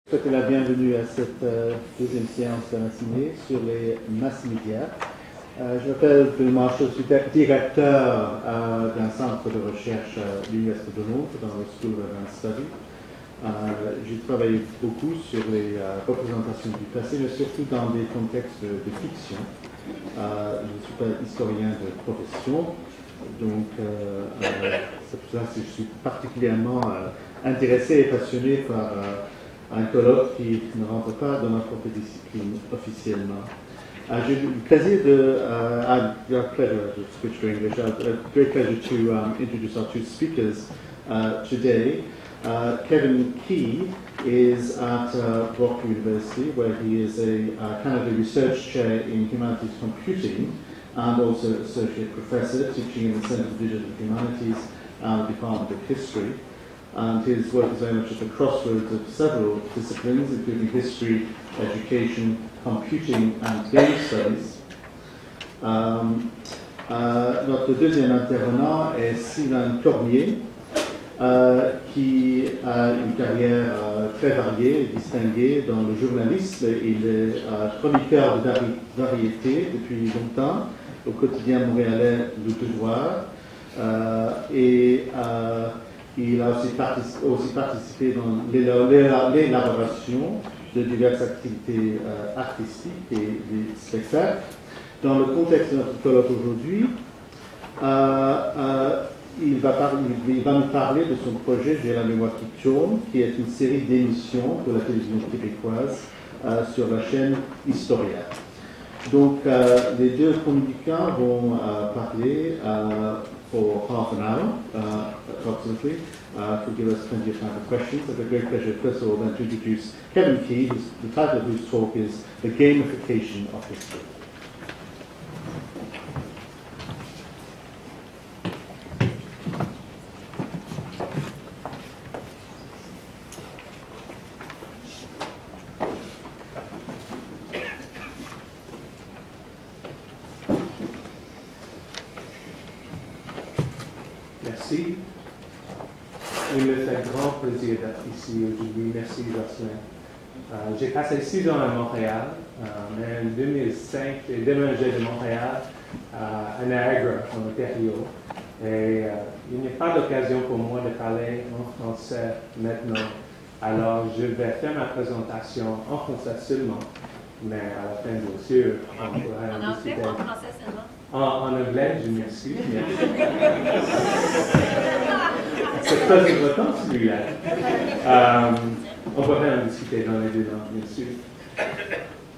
Je souhaite la bienvenue à cette deuxième séance de matinée sur les mass médias. Je m'appelle Benoît, je suis directeur d'un centre de recherche à l'Université de Londres, dans le School of Advanced Study. J'ai travaillé beaucoup sur les représentations du passé, mais surtout dans des contextes de fiction. Je ne suis pas historien de profession, donc c'est pour ça que je suis particulièrement intéressé et passionné par un colloque qui ne rentre pas dans ma propre discipline officiellement. J'ai le plaisir switch to English. Great pleasure to introduce our two speakers today. Kevin Key is at Brock University, where he is a Canada Research Chair in Humanities Computing and also Associate Professor teaching in the Centre for Digital Humanities and the Department of History. And his work is very much at the crossroads of several disciplines, including history, education, computing, and game studies. Notre deuxième intervenant est Sylvain Cormier, qui a une carrière très variée et distinguée dans le journalisme. Il est chroniqueur de variété depuis longtemps au quotidien montréalais Le Devoir. Il a aussi participé dans l'élaboration de diverses activités artistiques et des spectacles. Dans le contexte de notre colloque aujourd'hui, il va nous parler de son projet J'ai la mémoire qui tourne, qui est une série d'émissions pour la télévision québécoise sur la chaîne Historique. Donc, les deux communicants vont parler for half an hour, approximately, to give us plenty of time for questions. I have a great pleasure, first of all, then to introduce Kevin Key, the title of whose talk is The Game-ification of History. Merci. Il me fait grand plaisir d'être ici aujourd'hui. Merci, Jocelyn. J'ai passé 6 ans à Montréal, mais en 2005, j'ai déménagé de Montréal à Niagara, en Ontario. Et il n'y a pas d'occasion pour moi de parler en français maintenant. Alors, je vais faire ma présentation en français seulement, mais à la fin, bien sûr, on pourra en discuter. En français seulement? En anglais, je m'excuse. C'est très important celui-là. On pourrait en discuter dans les deux langues, bien sûr.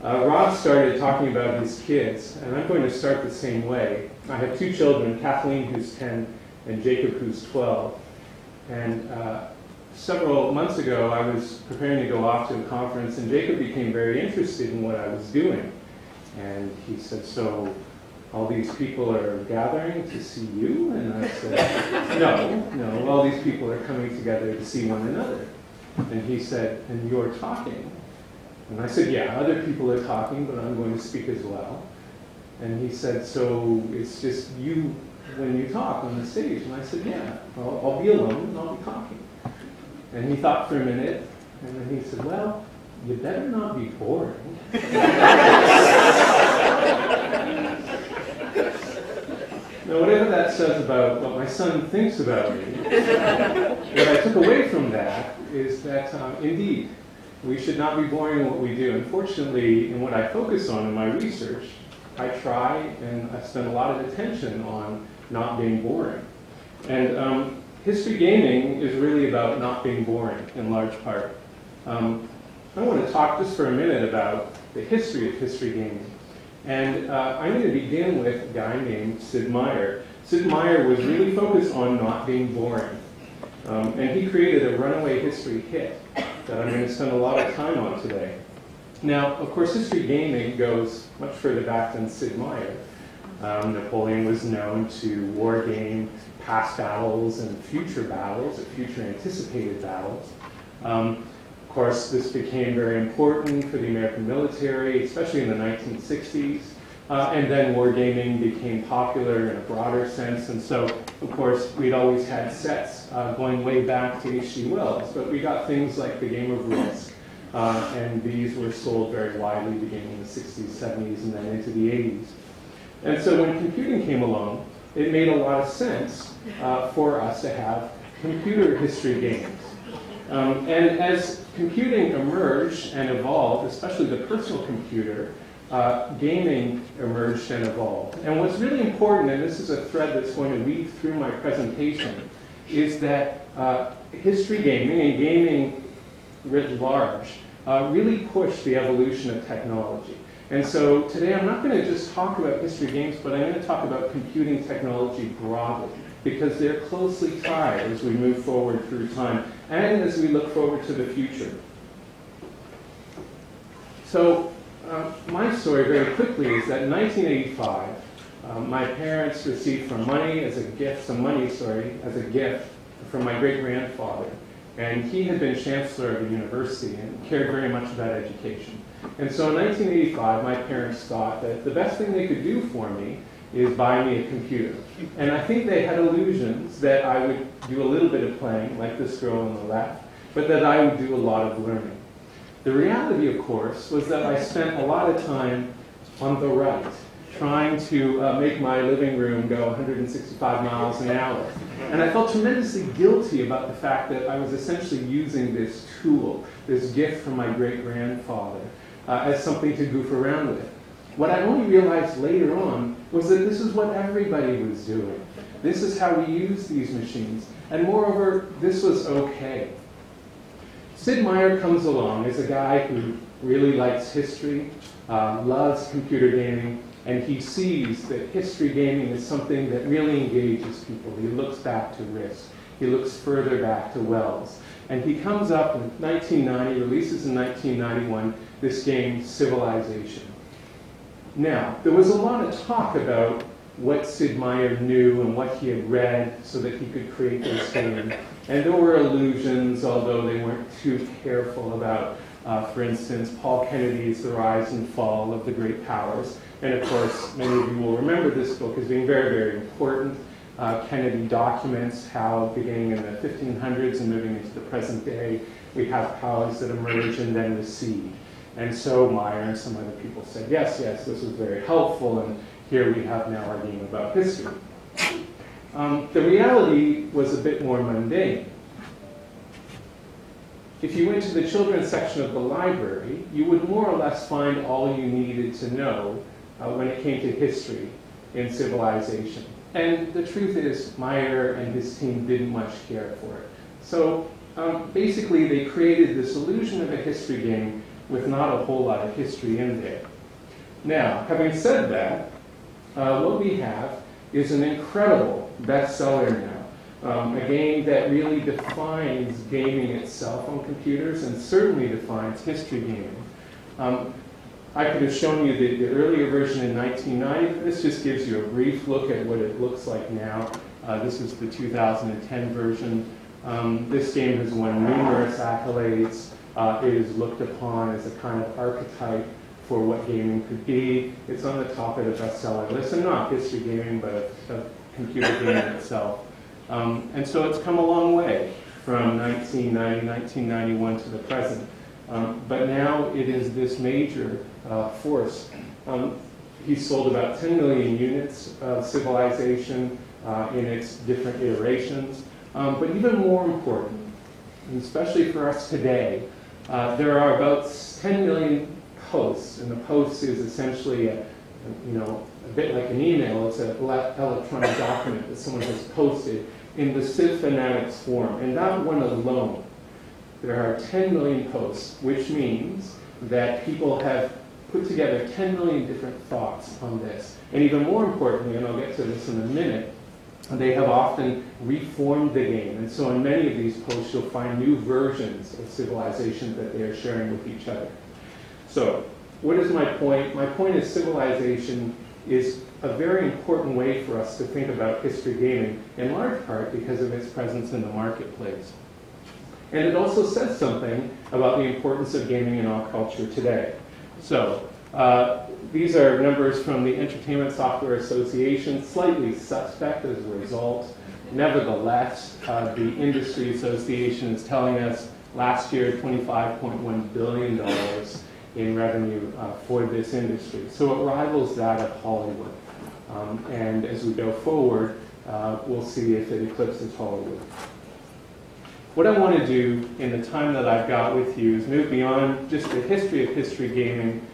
Rob started talking about his kids, and I'm going to start the same way. I have 2 children, Kathleen, who's 10, and Jacob, who's 12. And several months ago, I was preparing to go off to a conference, and Jacob became very interested in what I was doing. And he said, so all these people are gathering to see you? And I said, no, all these people are coming together to see one another. And he said, and you're talking? And I said, yeah, other people are talking, but I'm going to speak as well. And he said, so it's just you when you talk on the stage? And I said, yeah, I'll be alone and I'll be talking. And he thought for a minute, and then he said, well, you better not be boring. Now, whatever that says about what my son thinks about me, what I took away from that is that, indeed, we should not be boring in what we do. Unfortunately, in what I focus on in my research, I try and I spend a lot of attention on not being boring. And history gaming is really about not being boring, in large part. I want to talk just for a minute about the history of history gaming. And I'm going to begin with a guy named Sid Meier. Sid Meier was really focused on not being boring. And he created a runaway history hit that I'm going to spend a lot of time on today. Now, of course, history gaming goes much further back than Sid Meier. Napoleon was known to war game past battles and future battles, or future anticipated battles. Of course, this became very important for the American military, especially in the 1960s. And then wargaming became popular in a broader sense. And so, of course, we'd always had sets going way back to H.G. Wells. But we got things like the Game of Risk, and these were sold very widely beginning in the 60s, 70s, and then into the 80s. And so when computing came along, it made a lot of sense for us to have computer history games. And as computing emerged and evolved, especially the personal computer, gaming emerged and evolved. And what's really important, and this is a thread that's going to weave through my presentation, is that history gaming and gaming writ large really pushed the evolution of technology. And so today I'm not going to just talk about history games, but I'm going to talk about computing technology broadly, because they're closely tied as we move forward through time and as we look forward to the future. So my story very quickly is that in 1985, my parents received some money as a gift from my great-grandfather. And he had been chancellor of the university and cared very much about education. And so in 1985, my parents thought that the best thing they could do for me is buy me a computer. And I think they had illusions that I would do a little bit of playing, like this girl on the left, but that I would do a lot of learning. The reality, of course, was that I spent a lot of time on the right, trying to make my living room go 165 miles an hour. And I felt tremendously guilty about the fact that I was essentially using this tool, this gift from my great-grandfather, as something to goof around with. What I only realized later on was that this is what everybody was doing. This is how we use these machines. And moreover, this was okay. Sid Meier comes along as a guy who really likes history, loves computer gaming, and he sees that history gaming is something that really engages people. He looks back to Risk. He looks further back to Wells. And he comes up in 1990, releases in 1991, this game, Civilization. Now, there was a lot of talk about what Sid Meier knew and what he had read so that he could create this game. And there were allusions, although they weren't too careful about, for instance, Paul Kennedy's The Rise and Fall of the Great Powers. And of course, many of you will remember this book as being very, very important. Kennedy documents how, beginning in the 1500s and moving into the present day, we have powers that emerge and then recede. And so Meier and some other people said, yes, yes, this was very helpful, and here we have now our game about history. The reality was a bit more mundane. If you went to the children's section of the library, you would more or less find all you needed to know when it came to history in Civilization. And the truth is, Meier and his team didn't much care for it. So basically, they created this illusion of a history game with not a whole lot of history in there. Now, having said that, what we have is an incredible bestseller now. A game that really defines gaming itself on computers and certainly defines history gaming. I could have shown you the earlier version in 1990. This just gives you a brief look at what it looks like now. This is the 2010 version. This game has won numerous accolades. It is looked upon as a kind of archetype for what gaming could be. It's on the top of the bestseller list, and not history gaming, but computer gaming itself. And so it's come a long way from 1990, 1991 to the present. But now it is this major force. He sold about 10 million units of Civilization in its different iterations. But even more important, and especially for us today, there are about 10 million posts, and the post is essentially a bit like an email. It's an electronic document that someone has posted in the Civ Fanatics forum. And that one alone, there are 10 million posts, which means that people have put together 10 million different thoughts on this. And even more importantly, and I'll get to this in a minute, they have often reformed the game. And so in many of these posts, you'll find new versions of Civilization that they are sharing with each other. So what is my point? My point is Civilization is a very important way for us to think about history gaming, in large part because of its presence in the marketplace. And it also says something about the importance of gaming in our culture today. So these are numbers from the Entertainment Software Association, slightly suspect as a result. Nevertheless, the industry association is telling us Last year, $25.1 billion in revenue for this industry. So it rivals that of Hollywood. And as we go forward, we'll see if it eclipses Hollywood. What I want to do in the time that I've got with you is move beyond just the history of history gaming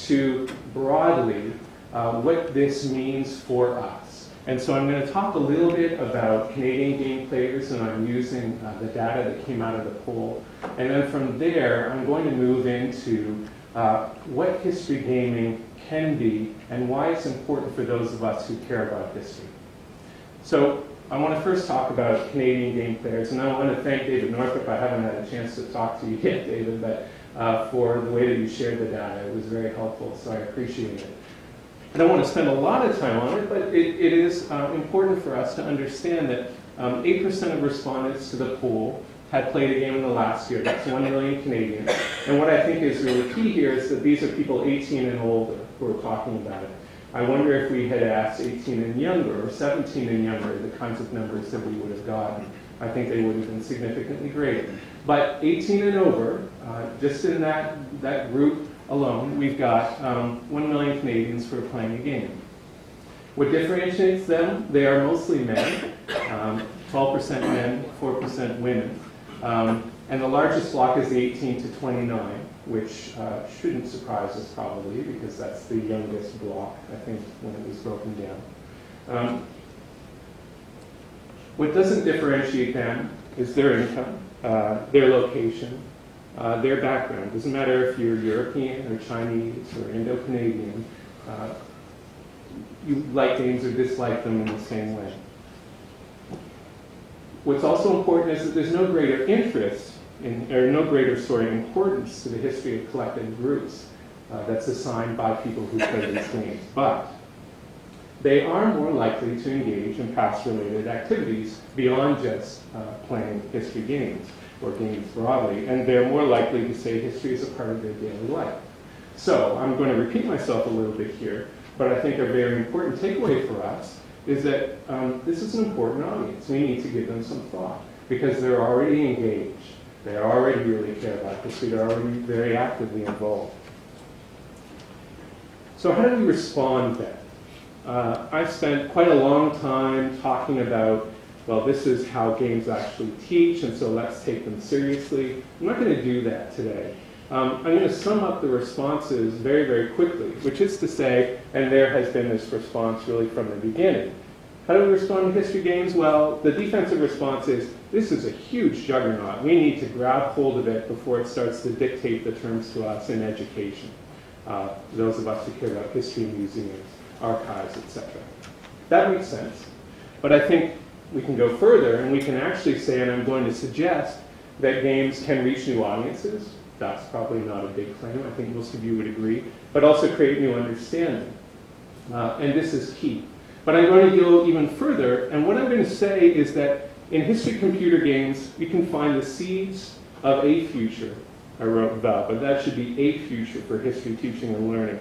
to broadly what this means for us. And so I'm going to talk a little bit about Canadian game players, and I'm using the data that came out of the poll. And then from there, I'm going to move into what history gaming can be and why it's important for those of us who care about history. So I want to first talk about Canadian game players, and I want to thank David Northrop. I haven't had a chance to talk to you yet, David, but for the way that you shared the data. It was very helpful, so I appreciate it. I don't want to spend a lot of time on it, but it is important for us to understand that 8% of respondents to the poll had played a game in the last year. That's 1 million Canadians. And what I think is really key here is that these are people 18 and older who are talking about it. I wonder if we had asked 18 and younger or 17 and younger, the kinds of numbers that we would have gotten. I think they would have been significantly greater. But 18 and over, just in that group alone, we've got 1 million Canadians who are playing a game. What differentiates them? They are mostly men, 12% men, 4% women. And the largest block is the 18 to 29, which shouldn't surprise us probably, because that's the youngest block, I think, when it was broken down. What doesn't differentiate them is their income, their location, their background. Doesn't matter if you're European or Chinese or Indo-Canadian, you like games or dislike them in the same way. What's also important is that there's no greater interest or no greater importance to the history of collective groups that's assigned by people who play these games. But they are more likely to engage in past-related activities beyond just playing history games or games broadly, and they're more likely to say history is a part of their daily life. So I'm going to repeat myself a little bit here, but I think a very important takeaway for us is that this is an important audience. We need to give them some thought because they're already engaged. They already really care about history. They're already very actively involved. So how do we respond then? I've spent quite a long time talking about, well, this is how games actually teach, and so let's take them seriously. I'm not going to do that today. I'm going to sum up the responses very, very quickly, which is to say, and there has been this response really from the beginning. How do we respond to history games? Well, the defensive response is, this is a huge juggernaut. We need to grab hold of it before it starts to dictate the terms to us in education. Those of us who care about history, museums, archives, etc. That makes sense. But I think we can go further, and we can actually say, and I'm going to suggest, that games can reach new audiences. That's probably not a big claim. I think most of you would agree. But also create new understanding. And this is key. But I'm going to go even further, and what I'm going to say is that in history computer games, we can find the seeds of a future. I wrote the, but that should be a future for history teaching and learning.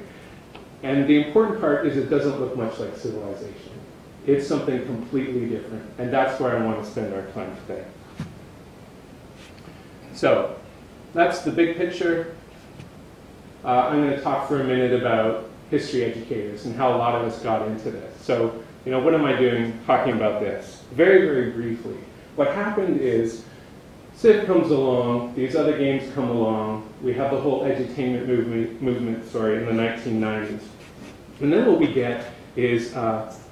And the important part is it doesn't look much like civilization. It's something completely different, and that's where I want to spend our time today. So, that's the big picture. I'm going to talk for a minute about history educators and how a lot of us got into this. So, what am I doing talking about this? Very, very briefly. What happened is, Civ comes along, these other games come along, we have the whole edutainment movement in the 1990s. And then what we get is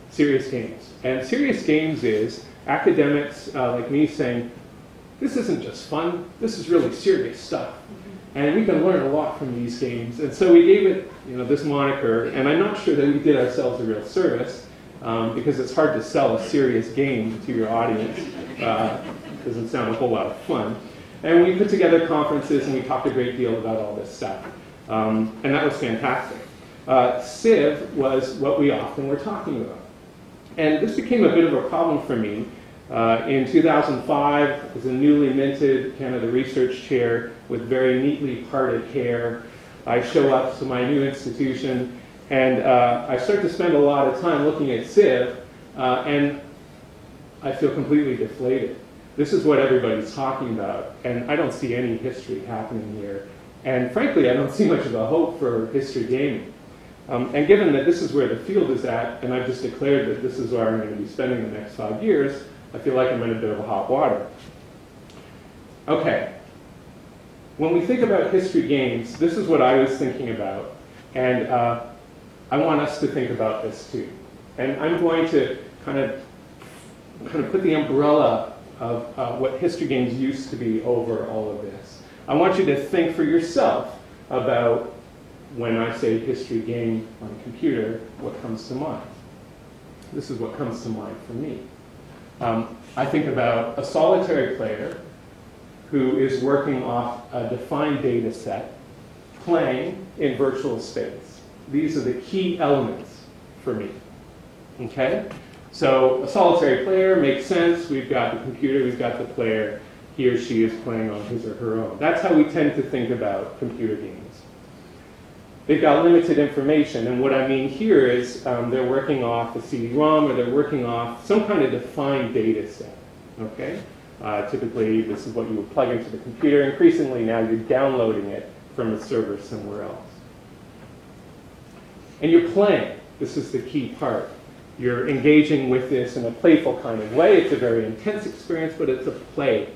serious games. And serious games is academics like me saying, this isn't just fun, this is really serious stuff. And we can learn a lot from these games. And so we gave it this moniker, and I'm not sure that we did ourselves a real service, because it's hard to sell a serious game to your audience. It doesn't sound a whole lot of fun. And we put together conferences, and we talked a great deal about all this stuff. And that was fantastic. Civ was what we often were talking about. And this became a bit of a problem for me. In 2005, as a newly minted Canada research chair with very neatly parted hair, I show up to my new institution, and I start to spend a lot of time looking at Civ, and I feel completely deflated. This is what everybody's talking about, and I don't see any history happening here. And frankly, I don't see much of a hope for history gaming. And given that this is where the field is at, and I've just declared that this is where I'm going to be spending the next 5 years, I feel like I'm in a bit of hot water. Okay. When we think about history games, this is what I was thinking about. And I want us to think about this too. And I'm going to kind of put the umbrella of what history games used to be over all of this. I want you to think for yourself about when I say history game on a computer, what comes to mind. This is what comes to mind for me. I think about a solitary player who is working off a defined data set, playing in virtual space. These are the key elements for me. Okay? So a solitary player makes sense. We've got the computer, we've got the player. He or she is playing on his or her own. That's how we tend to think about computer games. They've got limited information, and what I mean here is they're working off a CD-ROM, or they're working off some kind of defined data set. Okay? Typically, this is what you would plug into the computer. Increasingly now, you're downloading it from a server somewhere else. And you're playing. This is the key part. You're engaging with this in a playful kind of way. It's a very intense experience, but it's a play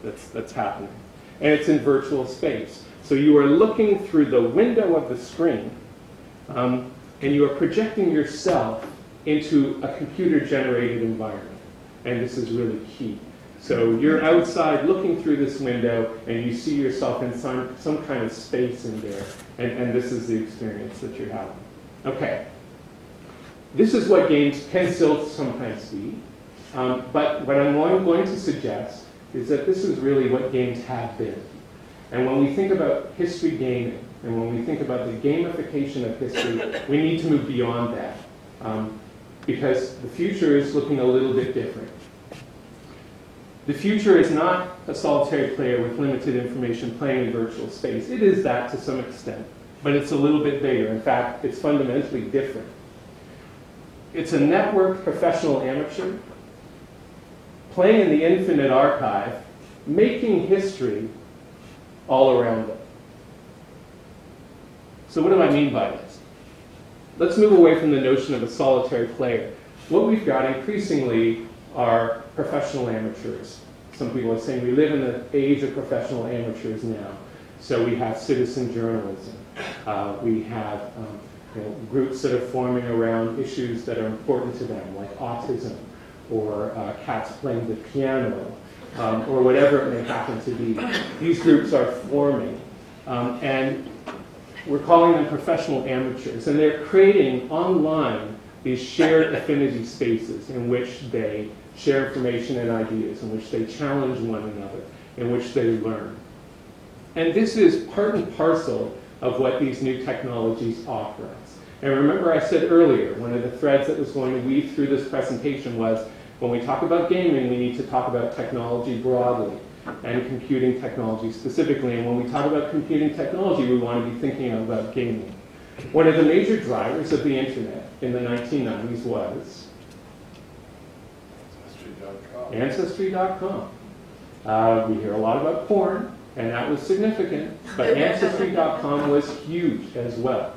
that's happening. And it's in virtual space. So you are looking through the window of the screen, and you are projecting yourself into a computer-generated environment. And this is really key. So you're outside looking through this window, and you see yourself in some kind of space in there. And this is the experience that you're having. Okay. This is what games can still sometimes be. But what I'm going to suggest is that this is really what games have been. And when we think about history gaming, and when we think about the gamification of history, we need to move beyond that. Because the future is looking a little bit different. The future is not a solitary player with limited information playing in virtual space. It is that to some extent, but it's a little bit bigger. In fact, it's fundamentally different. It's a networked professional amateur playing in the infinite archive, making history all around them. So what do I mean by this? Let's move away from the notion of a solitary player. What we've got increasingly are professional amateurs. Some people are saying we live in the age of professional amateurs now. So we have citizen journalism. We have groups that are forming around issues that are important to them, like autism, or cats playing the piano, or whatever it may happen to be. These groups are forming. And we're calling them professional amateurs. And they're creating online these shared affinity spaces in which they share information and ideas, in which they challenge one another, in which they learn. And this is part and parcel of what these new technologies offer us. And remember I said earlier, one of the threads that was going to weave through this presentation was, when we talk about gaming, we need to talk about technology broadly, and computing technology specifically. And when we talk about computing technology, we want to be thinking about gaming. One of the major drivers of the internet in the 1990s was Ancestry.com. We hear a lot about porn, and that was significant, but Ancestry.com was huge as well.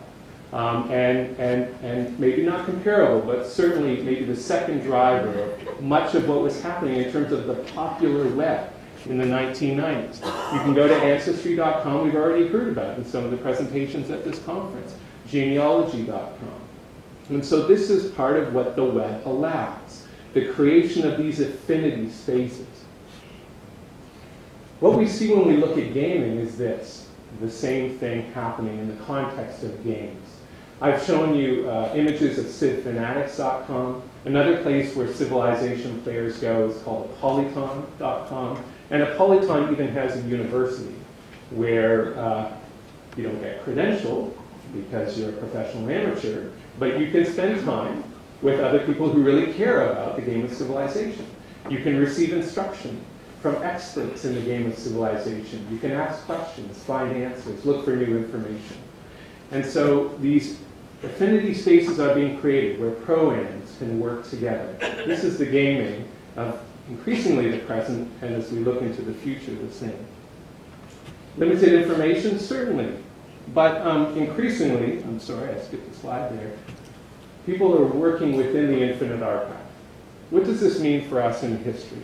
And maybe not comparable, but certainly maybe the second driver of much of what was happening in terms of the popular web in the 1990s. You can go to Ancestry.com, we've already heard about it in some of the presentations at this conference, genealogy.com. And so this is part of what the web allows, the creation of these affinity spaces. What we see when we look at gaming is this, the same thing happening in the context of games. I've shown you images of civ-fanatics.com. Another place where civilization players go is called polyton.com. And a polyton even has a university where you don't get credentialed because you're a professional amateur, but you can spend time with other people who really care about the game of civilization. You can receive instruction from experts in the game of civilization. You can ask questions, find answers, look for new information. And so these affinity spaces are being created where pro-ams can work together. This is the gaming of increasingly the present, and as we look into the future, the same. Limited information, certainly. But increasingly, I'm sorry, I skipped a slide there, people are working within the infinite archive. What does this mean for us in history?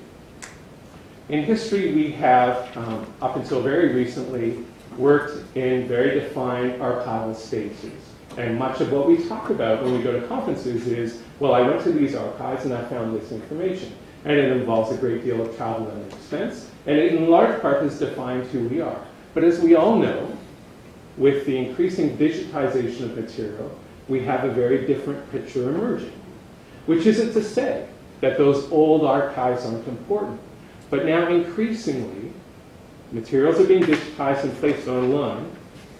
In history, we have, up until very recently, worked in very defined archival spaces. And much of what we talk about when we go to conferences is, well, I went to these archives and I found this information. And it involves a great deal of travel and expense. And it, in large part, has defined who we are. But as we all know, with the increasing digitization of material, we have a very different picture emerging. Which isn't to say that those old archives aren't important. But now, increasingly, materials are being digitized and placed online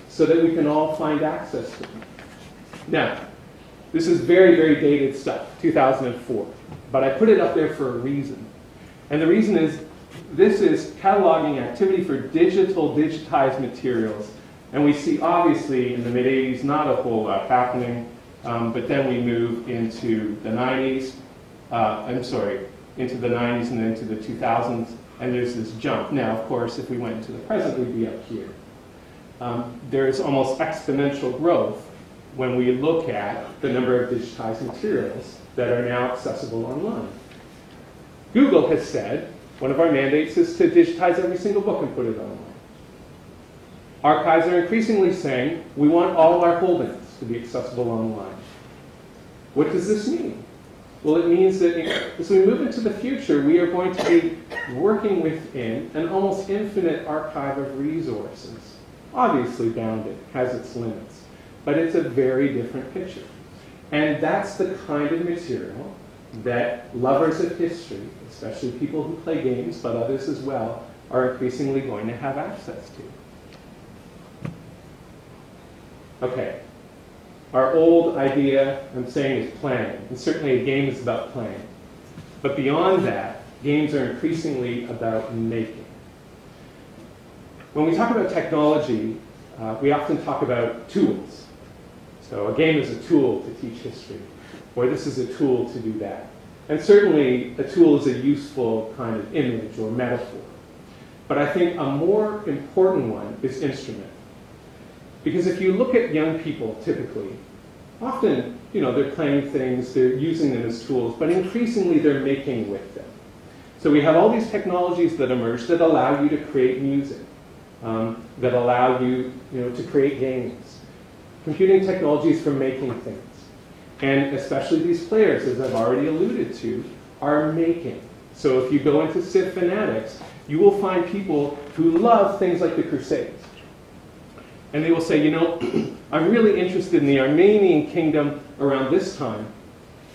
so that we can all find access to them. Now, this is very, very dated stuff, 2004. But I put it up there for a reason. And the reason is, this is cataloging activity for digitized materials. And we see, obviously, in the mid-'80s, not a whole lot happening. But then we move into the 90s. Into the 90s and then into the 2000s. And there's this jump. Now, of course, if we went into the present, we'd be up here. There's almost exponential growth when we look at the number of digitized materials that are now accessible online. Google has said one of our mandates is to digitize every single book and put it online. Archives are increasingly saying we want all our holdings to be accessible online. What does this mean? Well, it means that as we move into the future, we are going to be working within an almost infinite archive of resources. Obviously bounded, has its limits, but it's a very different picture. And that's the kind of material that lovers of history, especially people who play games, but others as well, are increasingly going to have access to. Okay. Our old idea, I'm saying, is playing. And certainly a game is about playing. But beyond that, games are increasingly about making. When we talk about technology, we often talk about tools. So a game is a tool to teach history, or this is a tool to do that. And certainly a tool is a useful kind of image or metaphor. But I think a more important one is instrument. Because if you look at young people, typically, often, they're playing things, they're using them as tools, but increasingly they're making with them. So we have all these technologies that emerge that allow you to create music, that allow you, to create games. Computing technologies for making things. And especially these players, as I've already alluded to, are making. So if you go into Civ Fanatics, you will find people who love things like the Crusades. And they will say, I'm really interested in the Armenian kingdom around this time,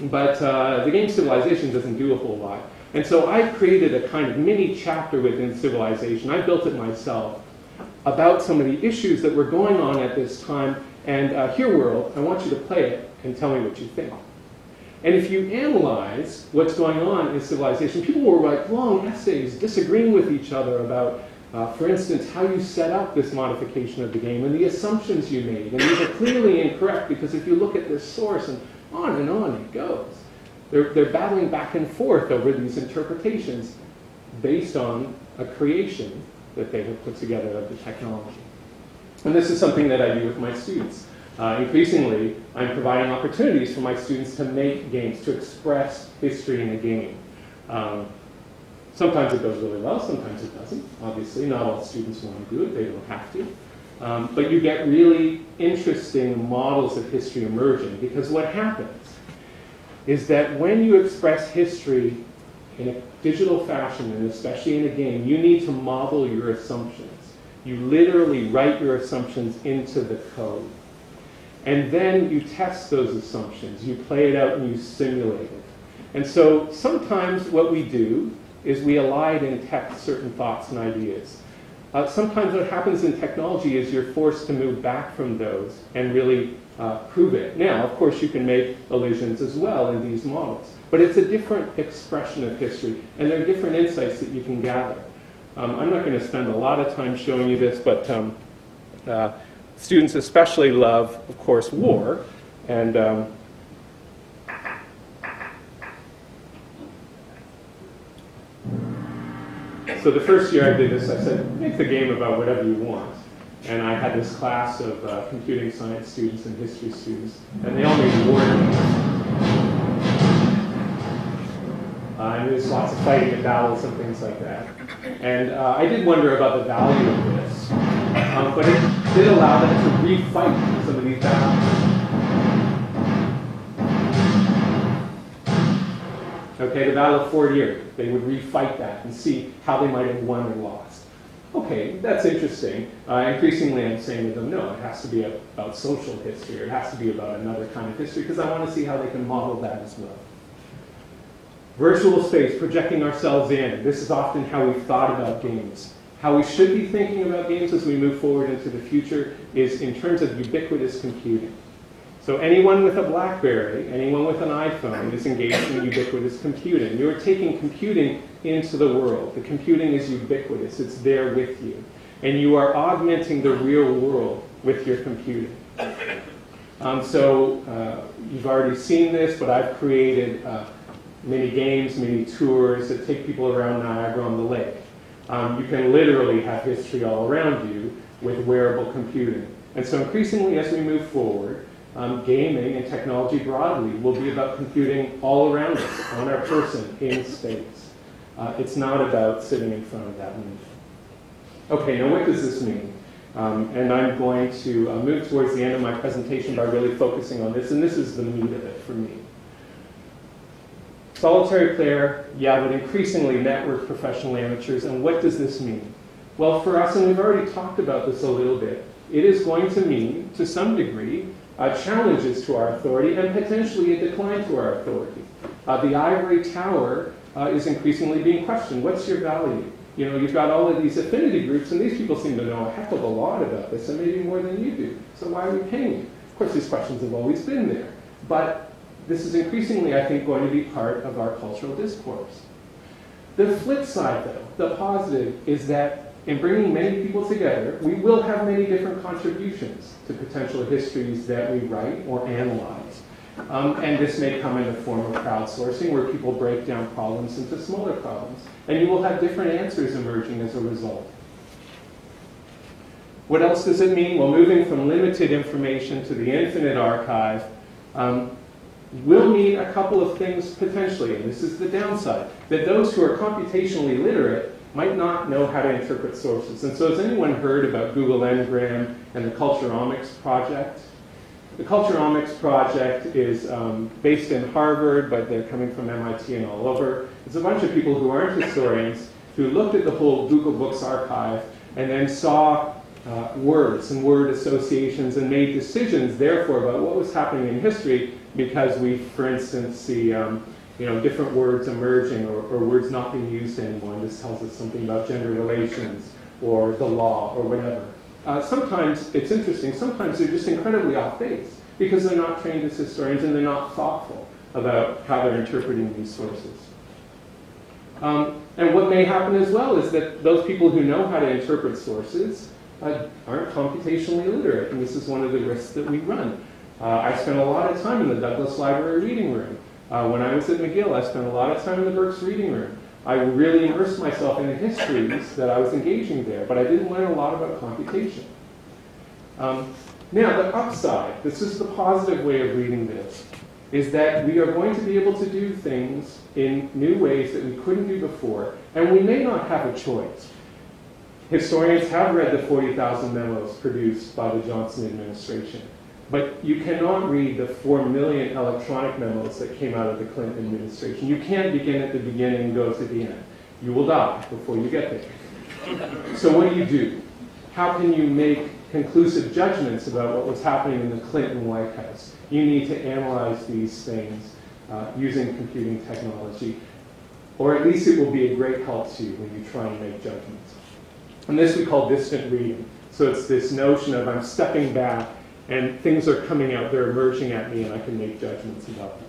but the game Civilization doesn't do a whole lot. And so I created a kind of mini chapter within Civilization. I built it myself about some of the issues that were going on at this time. And here, world, I want you to play it and tell me what you think. And if you analyze what's going on in Civilization, people will write long essays disagreeing with each other about for instance, how you set up this modification of the game and the assumptions you made. And these are clearly incorrect because if you look at this source and on it goes. They're battling back and forth over these interpretations based on a creation that they have put together of the technology. And this is something that I do with my students. Increasingly, I'm providing opportunities for my students to make games, to express history in a game. Sometimes it goes really well, sometimes it doesn't. Obviously, not all students want to do it, they don't have to. But you get really interesting models of history emerging, because what happens is that when you express history in a digital fashion, and especially in a game, you need to model your assumptions. You literally write your assumptions into the code. And then you test those assumptions. You play it out and you simulate it. And so sometimes what we do is we elide in text certain thoughts and ideas. Sometimes what happens in technology is you're forced to move back from those and really prove it. Now, of course, you can make elisions as well in these models. But it's a different expression of history, and there are different insights that you can gather. I'm not going to spend a lot of time showing you this, but students especially love, of course, war. And So the first year I did this, I said, make the game about whatever you want. And I had this class of computing science students and history students, and they all made war games. And there's lots of fighting and battles and things like that. And I did wonder about the value of this, but it did allow them to refight some of these battles. Okay, the Battle of Fort Erie, they would refight that and see how they might have won or lost. Okay, that's interesting. Increasingly I'm saying to them, no, it has to be about social history, or it has to be about another kind of history, because I want to see how they can model that as well. Virtual space, projecting ourselves in. This is often how we've thought about games. How we should be thinking about games as we move forward into the future is in terms of ubiquitous computing. So anyone with a BlackBerry, anyone with an iPhone is engaged in ubiquitous computing. You're taking computing into the world. The computing is ubiquitous. It's there with you. And you are augmenting the real world with your computing. You've already seen this, but I've created mini games, mini tours that take people around Niagara on the Lake. You can literally have history all around you with wearable computing. And so increasingly as we move forward, gaming and technology broadly will be about computing all around us, on our person, in space. It's not about sitting in front of that window. Okay, now what does this mean? And I'm going to move towards the end of my presentation by really focusing on this, and this is the meat of it for me. Solitary player, yeah, but increasingly network professional amateurs, and what does this mean? Well, for us, and we've already talked about this a little bit, it is going to mean, to some degree, challenges to our authority and potentially a decline to our authority. The ivory tower is increasingly being questioned. What's your value? You know, you've got all of these affinity groups, and these people seem to know a heck of a lot about this, and maybe more than you do. So why are we paying you? Of course, these questions have always been there. But this is increasingly, I think, going to be part of our cultural discourse. The flip side, though, the positive, is that in bringing many people together, we will have many different contributions to potential histories that we write or analyze. And this may come in the form of crowdsourcing, where people break down problems into smaller problems. And you will have different answers emerging as a result. What else does it mean? Well, moving from limited information to the infinite archive will mean a couple of things potentially, and this is the downside, that those who are computationally literate might not know how to interpret sources. And so has anyone heard about Google Ngram and the Culturomics project? The Culturomics project is based in Harvard, but they're coming from MIT and all over. It's a bunch of people who aren't historians who looked at the whole Google Books archive and then saw words and word associations and made decisions, therefore, about what was happening in history, because we, for instance, see different words emerging or words not being used anymore. And this tells us something about gender relations or the law or whatever. Sometimes it's interesting. Sometimes they're just incredibly off base because they're not trained as historians and they're not thoughtful about how they're interpreting these sources. And what may happen as well is that those people who know how to interpret sources aren't computationally literate, and this is one of the risks that we run. I spent a lot of time in the Douglas Library reading room. When I was at McGill, I spent a lot of time in the Burke's reading room. I really immersed myself in the histories that I was engaging there, but I didn't learn a lot about computation. Now, the upside, this is the positive way of reading this, is that we are going to be able to do things in new ways that we couldn't do before, and we may not have a choice. Historians have read the 40,000 memos produced by the Johnson administration. But you cannot read the 4 million electronic memos that came out of the Clinton administration. You can't begin at the beginning and go to the end. You will die before you get there. So what do? How can you make conclusive judgments about what was happening in the Clinton White House? You need to analyze these things using computing technology, or at least it will be a great help to you when you try and make judgments. And this we call distant reading. So it's this notion of I'm stepping back and things are coming out, they're emerging at me, and I can make judgments about them.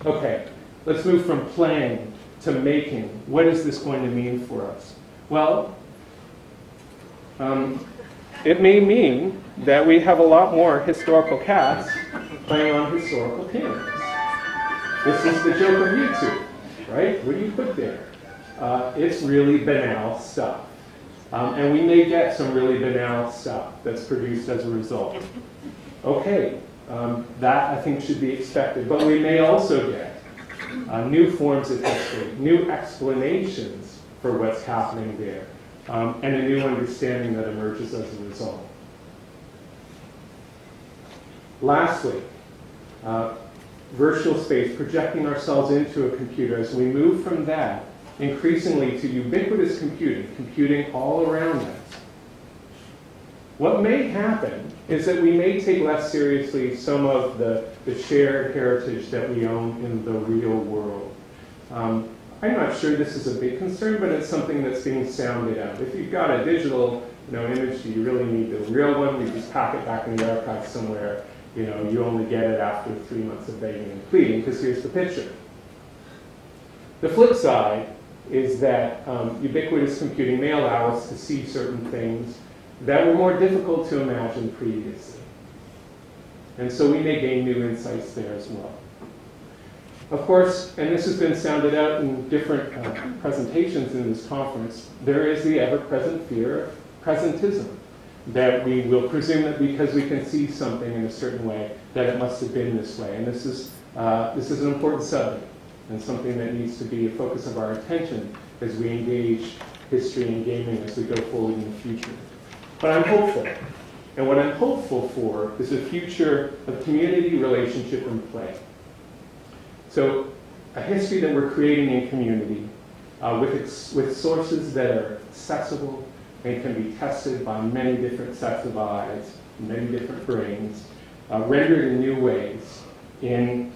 Okay, let's move from playing to making. What is this going to mean for us? Well, it may mean that we have a lot more historical cats playing on historical pianos. This is the joke of YouTube, right? What do you put there? it's really banal stuff. And we may get some really banal stuff that's produced as a result. Okay, that I think should be expected. But we may also get new forms of history, new explanations for what's happening there, and a new understanding that emerges as a result. Lastly, virtual space, projecting ourselves into a computer. As we move from that increasingly to ubiquitous computing, computing all around us, what may happen is that we may take less seriously some of the shared heritage that we own in the real world. I'm not sure this is a big concern, but it's something that's being sounded out. If you've got a digital image, do you really need the real one? You just pack it back in the archive somewhere. You only get it after 3 months of begging and pleading, because here's the picture. The flip side is that ubiquitous computing may allow us to see certain things that were more difficult to imagine previously. And so we may gain new insights there as well. Of course, and this has been sounded out in different presentations in this conference, there is the ever-present fear of presentism, that we will presume that because we can see something in a certain way, that it must have been this way. And this is an important subject, and something that needs to be a focus of our attention as we engage history and gaming as we go forward in the future. But I'm hopeful. And what I'm hopeful for is a future of community, relationship, and play. So a history that we're creating in community with sources that are accessible and can be tested by many different sets of eyes, many different brains, rendered in new ways in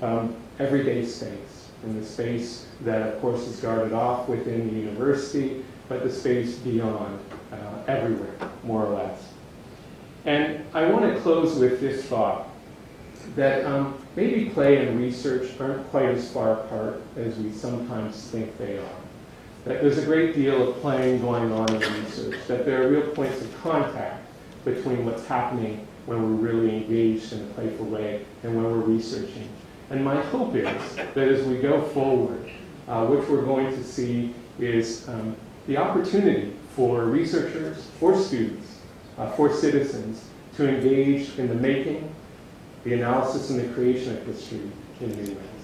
everyday space, in the space that, of course, is guarded off within the university, but the space beyond, everywhere, more or less. And I want to close with this thought, that maybe play and research aren't quite as far apart as we sometimes think they are. That there's a great deal of playing going on in research, that there are real points of contact between what's happening when we're really engaged in a playful way and when we're researching. And my hope is that as we go forward, what we're going to see is the opportunity for researchers, for students, for citizens to engage in the making, the analysis, and the creation of history in new ways.